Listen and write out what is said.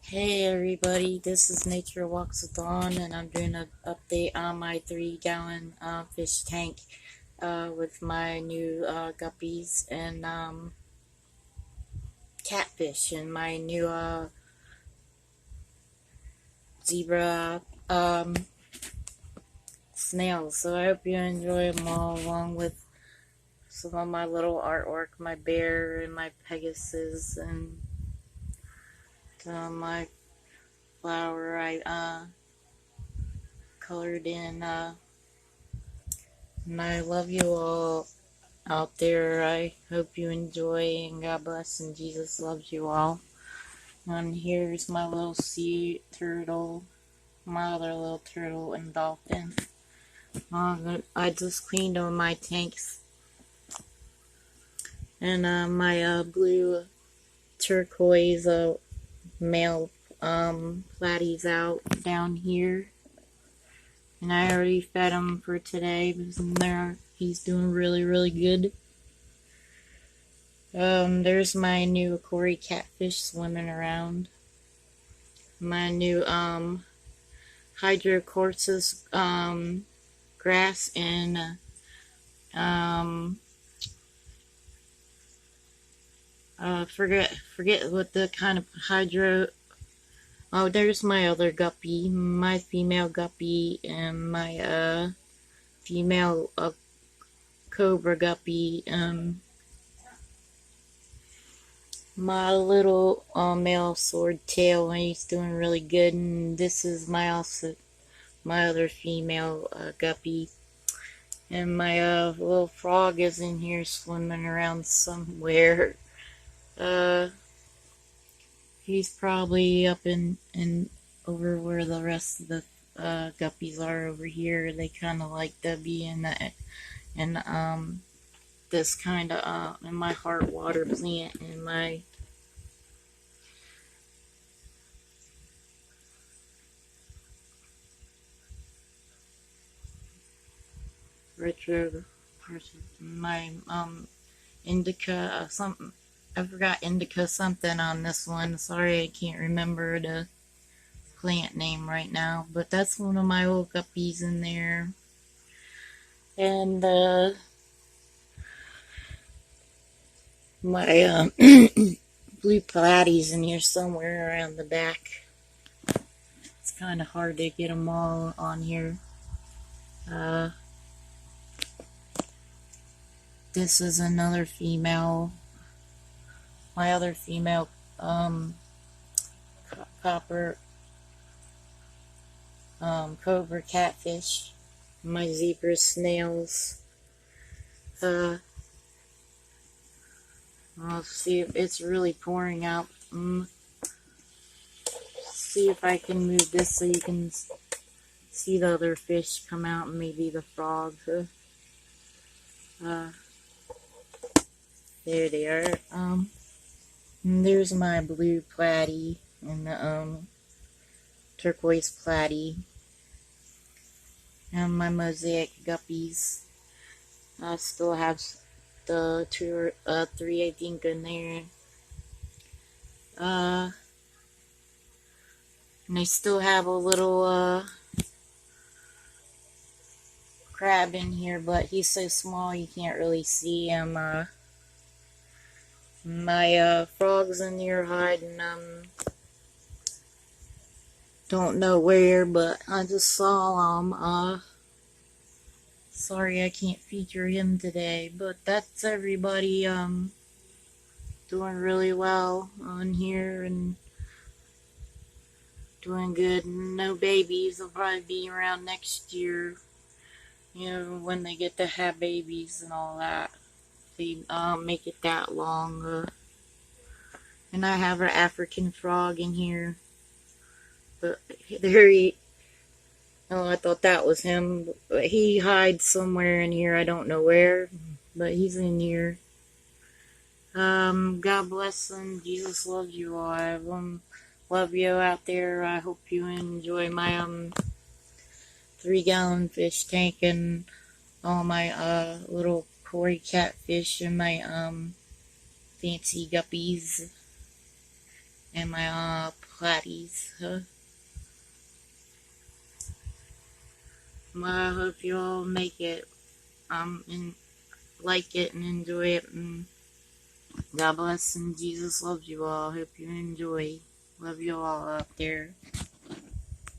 Hey everybody, this is Nature Walks with Dawn, and I'm doing an update on my 3 gallon fish tank with my new guppies and catfish and my new zebra snails. So I hope you enjoy them all, along with some of my little artwork, my bear and my Pegasus and my flower I colored in. And I love you all out there. I hope you enjoy, and God bless, and Jesus loves you all. And here's my little sea turtle, my other little turtle and dolphin. I just cleaned all my tanks, and my blue turquoise male platy's out down here. And I already fed him for today because he's doing really good. There's my new Cory catfish swimming around. My new hydrocorsis grass and forget what the kind of hydro. Oh, there's my other guppy, my female guppy, and my female cobra guppy. My little male swordtail, and he's doing really good. And this is my other female guppy. And my little frog is in here swimming around somewhere. He's probably up in over where the rest of the guppies are over here. They kind of like to be in this kind of in my heart water plant in my retro my indica something. I forgot indica something on this one. Sorry, I can't remember the plant name right now, but that's one of my old guppies in there. And my blue Pilates in here somewhere around the back. It's kind of hard to get them all on here. This is another female, my other female copper cobra catfish, my zebra snails. Let's see if it's really pouring out. See if I can move this so you can see the other fish come out, and maybe the frog. There they are. And there's my blue platy and the turquoise platy, and my mosaic guppies. I still have the 3 I think in there. And I still have a little crab in here, but he's so small you can't really see him. My frog's in here hiding. Don't know where, but I just saw him. Sorry I can't feature him today, but that's everybody doing really well on here and doing good. No babies. They'll probably be around next year, you know, when they get to have babies and all that. They make it that long. And I have an African frog in here, but there he. Oh, I thought that was him, but he hides somewhere in here. I don't know where, but he's in here. God bless and Jesus loves you all. I love you out there. I hope you enjoy my 3 gallon fish tank and all my little Cory catfish and my fancy guppies and my Pilates. Well, I hope you all make it, and like it and enjoy it. And God bless and Jesus loves you all. Hope you enjoy. Love you all out there.